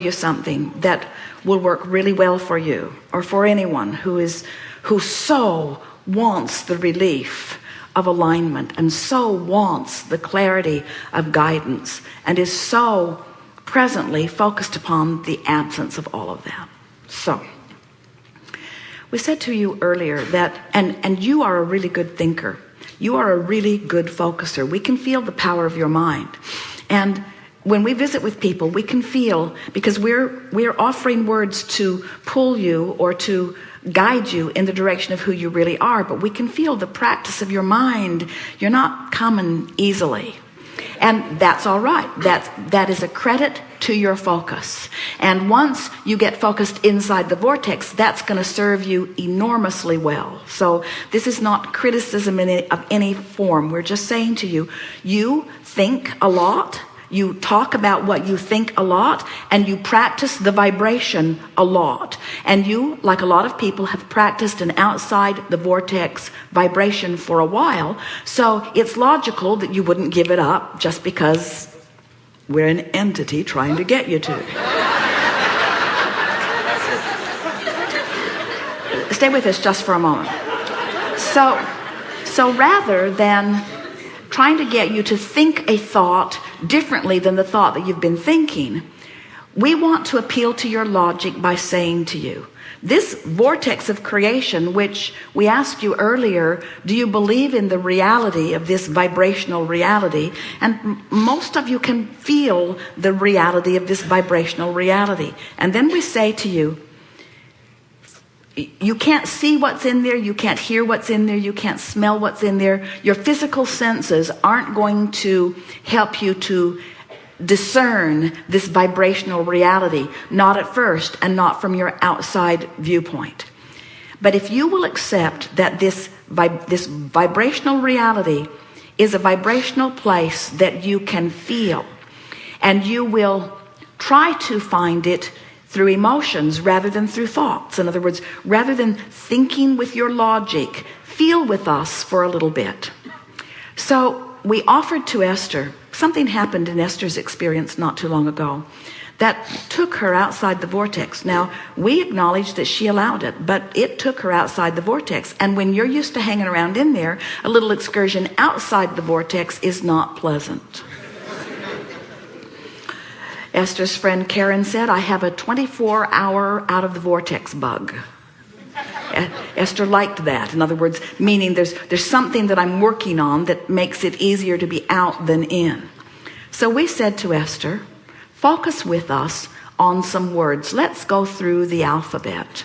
you something that will work really well for you, or for anyone who so wants the relief of alignment and so wants the clarity of guidance and is so presently focused upon the absence of all of that. So we said to you earlier that and you are a really good thinker, you are a really good focuser. We can feel the power of your mind, and when we visit with people, we can feel, because we're offering words to pull you or to guide you in the direction of who you really are, but we can feel the practice of your mind. You're not coming easily, and that's all right. That is a credit to your focus, and once you get focused inside the vortex, that's going to serve you enormously well. So this is not criticism of any form. We're just saying to you, you think a lot, you talk about what you think a lot, and you practice the vibration a lot. And you, like a lot of people, have practiced an outside the vortex vibration for a while. So it's logical that you wouldn't give it up just because we're an entity trying to get you to. Stay with us just for a moment. So rather than trying to get you to think a thought differently than the thought that you've been thinking, we want to appeal to your logic by saying to you, this vortex of creation, which we asked you earlier, do you believe in the reality of this vibrational reality? And most of you can feel the reality of this vibrational reality. And then we say to you, you can't see what's in there, you can't hear what's in there, you can't smell what's in there. Your physical senses aren't going to help you to discern this vibrational reality, not at first, and not from your outside viewpoint. But if you will accept that this vibrational reality is a vibrational place that you can feel, and you will try to find it through emotions rather than through thoughts. In other words, rather than thinking with your logic, feel with us for a little bit. So we offered to Esther, something happened in Esther's experience not too long ago that took her outside the vortex. Now, we acknowledge that she allowed it, but it took her outside the vortex. And when you're used to hanging around in there, a little excursion outside the vortex is not pleasant. Esther's friend Karen said, I have a 24-hour out of the vortex bug. Esther liked that. In other words, meaning there's something that I'm working on that makes it easier to be out than in. So we said to Esther, focus with us on some words. Let's go through the alphabet.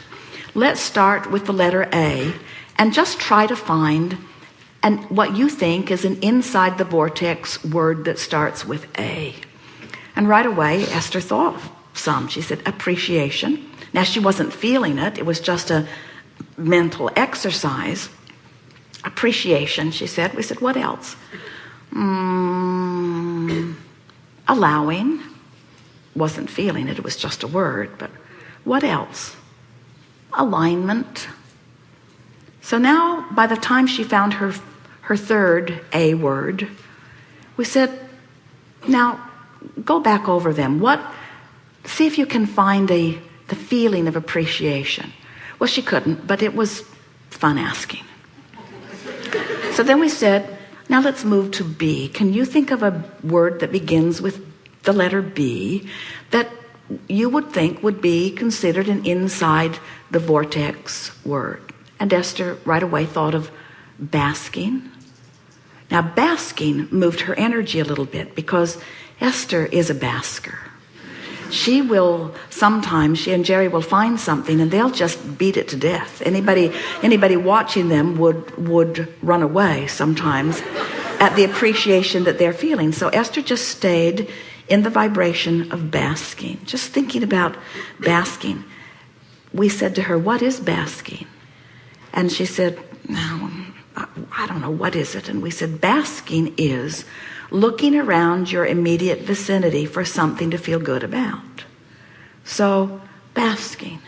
Let's start with the letter A and just try to find what you think is an inside the vortex word that starts with A. And right away, Esther thought of some. She said, appreciation. Now, she wasn't feeling it. It was just a mental exercise. Appreciation, she said. We said, what else? Allowing. Wasn't feeling it. It was just a word. But what else? Alignment. So now, by the time she found her third A word, we said, now, go back over them. See if you can find the feeling of appreciation. Well, she couldn't, but it was fun asking. So then we said, now let's move to B. Can you think of a word that begins with the letter B that you would think would be considered an inside the vortex word? And Esther right away thought of basking. Now, basking moved her energy a little bit because Esther is a basker. She will sometimes, she and Jerry will find something and they'll just beat it to death. Anybody watching them would run away sometimes at the appreciation that they're feeling. So Esther just stayed in the vibration of basking, just thinking about basking. We said to her, what is basking? And she said, no, I don't know, what is it? And we said, basking is looking around your immediate vicinity for something to feel good about. So basking.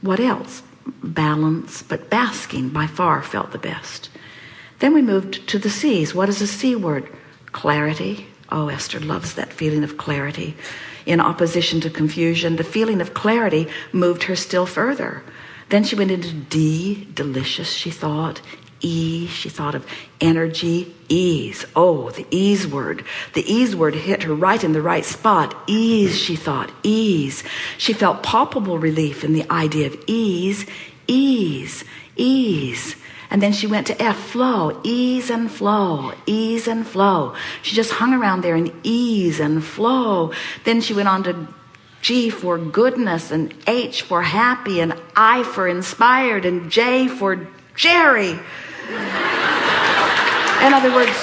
What else? Balance, but basking by far felt the best. Then we moved to the C's. What is a C word? Clarity. Oh, Esther loves that feeling of clarity. in opposition to confusion. The feeling of clarity moved her still further. Then she went into D, delicious, she thought. E, she thought of energy. Ease. Oh, the ease word. The ease word hit her right in the right spot. Ease, she thought. Ease. She felt palpable relief in the idea of ease. Ease. Ease. And then she went to F, flow. Ease and flow. Ease and flow. She just hung around there in ease and flow. Then she went on to G for goodness, and H for happy, and I for inspired, and J for Jerry. In other words,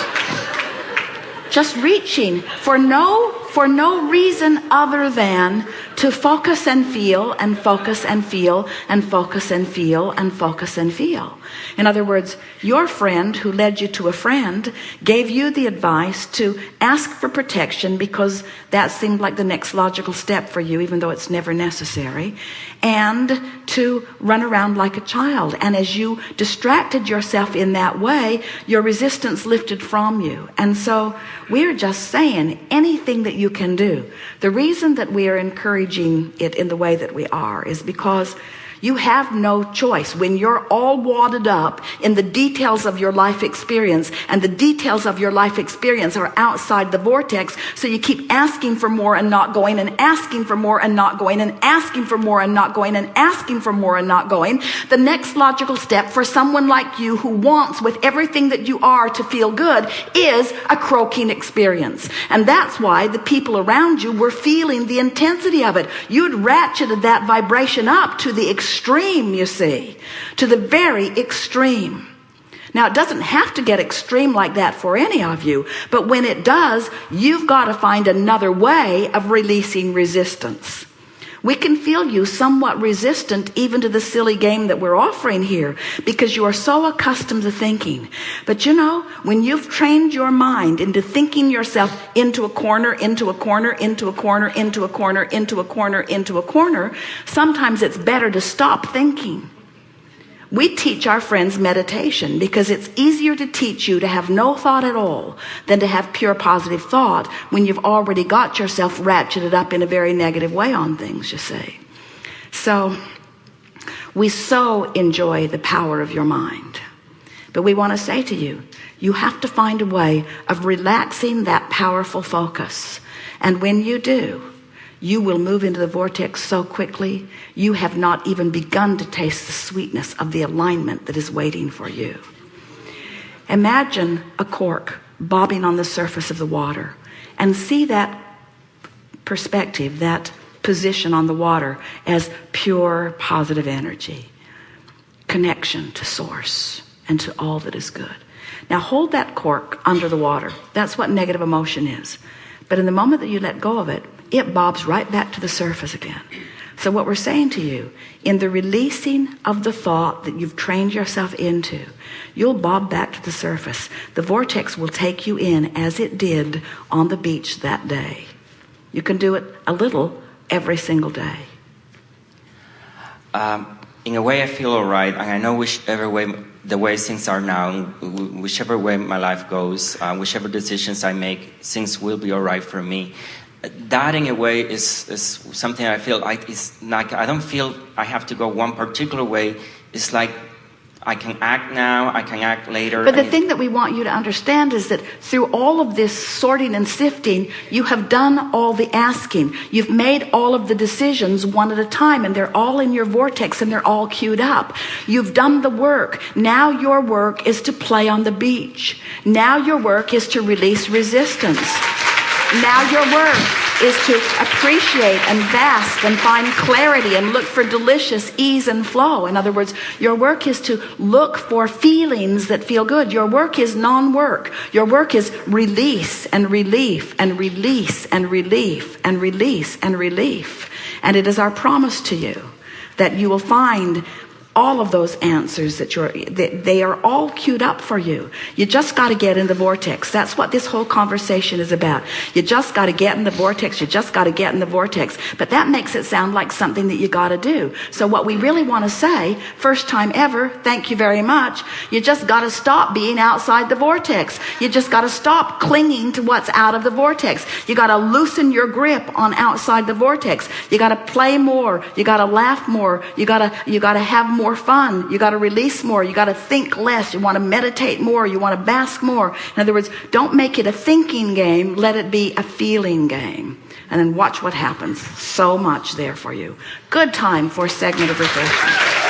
just reaching for no reason other than to focus and feel and focus and feel and focus and feel and focus and feel. In other words, your friend who led you to a friend gave you the advice to ask for protection because that seemed like the next logical step for you, even though it's never necessary, and to run around like a child. And as you distracted yourself in that way, your resistance lifted from you. And so we're just saying anything that you can do. The reason that we are encouraging it in the way that we are is because you have no choice. When you're all wadded up in the details of your life experience, and the details of your life experience are outside the vortex, so you keep asking for more and not going, and asking for more and not going, and asking for more and not going, and asking for more and not going. The next logical step for someone like you who wants with everything that you are to feel good is a croaking experience. And that's why the people around you were feeling the intensity of it. You'd ratcheted that vibration up to the extreme, you see, to the very extreme. Now, it doesn't have to get extreme like that for any of you, but when it does, you've got to find another way of releasing resistance. We can feel you somewhat resistant even to the silly game that we're offering here, because you are so accustomed to thinking. But you know, when you've trained your mind into thinking yourself into a corner, into a corner, into a corner, into a corner, into a corner, into a corner, sometimes it's better to stop thinking. We teach our friends meditation because it's easier to teach you to have no thought at all than to have pure positive thought when you've already got yourself ratcheted up in a very negative way on things, you see. So we so enjoy the power of your mind. But we want to say to you, you have to find a way of relaxing that powerful focus. And when you do, you will move into the vortex so quickly, you have not even begun to taste the sweetness of the alignment that is waiting for you. Imagine a cork bobbing on the surface of the water, and see that perspective, that position on the water as pure positive energy, connection to source and to all that is good. Now hold that cork under the water. That's what negative emotion is. But in the moment that you let go of it, it bobs right back to the surface again. So what we're saying to you, in the releasing of the thought that you've trained yourself into, you'll bob back to the surface. The vortex will take you in as it did on the beach that day. You can do it a little every single day. In a way, I feel all right. I know whichever way, the way things are now, whichever way my life goes, whichever decisions I make, things will be all right for me. That in a way is something I feel like it's like I don't feel I have to go one particular way. It's like I can act now, I can act later. But the thing that we want you to understand is that through all of this sorting and sifting, you have done all the asking. You've made all of the decisions one at a time, and they're all in your vortex and they're all queued up. You've done the work. Now your work is to play on the beach. Now your work is to release resistance. Now your work is to appreciate and bask and find clarity and look for delicious ease and flow. In other words, your work is to look for feelings that feel good. Your work is non-work. Your work is release and relief and release and relief and release and relief. And it is our promise to you that you will find all of those answers they are all queued up for you. You just got to get in the vortex. That's what this whole conversation is about. You just got to get in the vortex. You just got to get in the vortex. But that makes it sound like something that you got to do. So what we really want to say, first time ever, thank you very much. You just got to stop being outside the vortex. You just got to stop clinging to what's out of the vortex. You got to loosen your grip on outside the vortex. You got to play more. You got to laugh more. You got to have more fun. You got to release more. You got to think less. You want to meditate more. You want to bask more. In other words, don't make it a thinking game. Let it be a feeling game. And then watch what happens. So much there for you. Good time for a segment of reflection.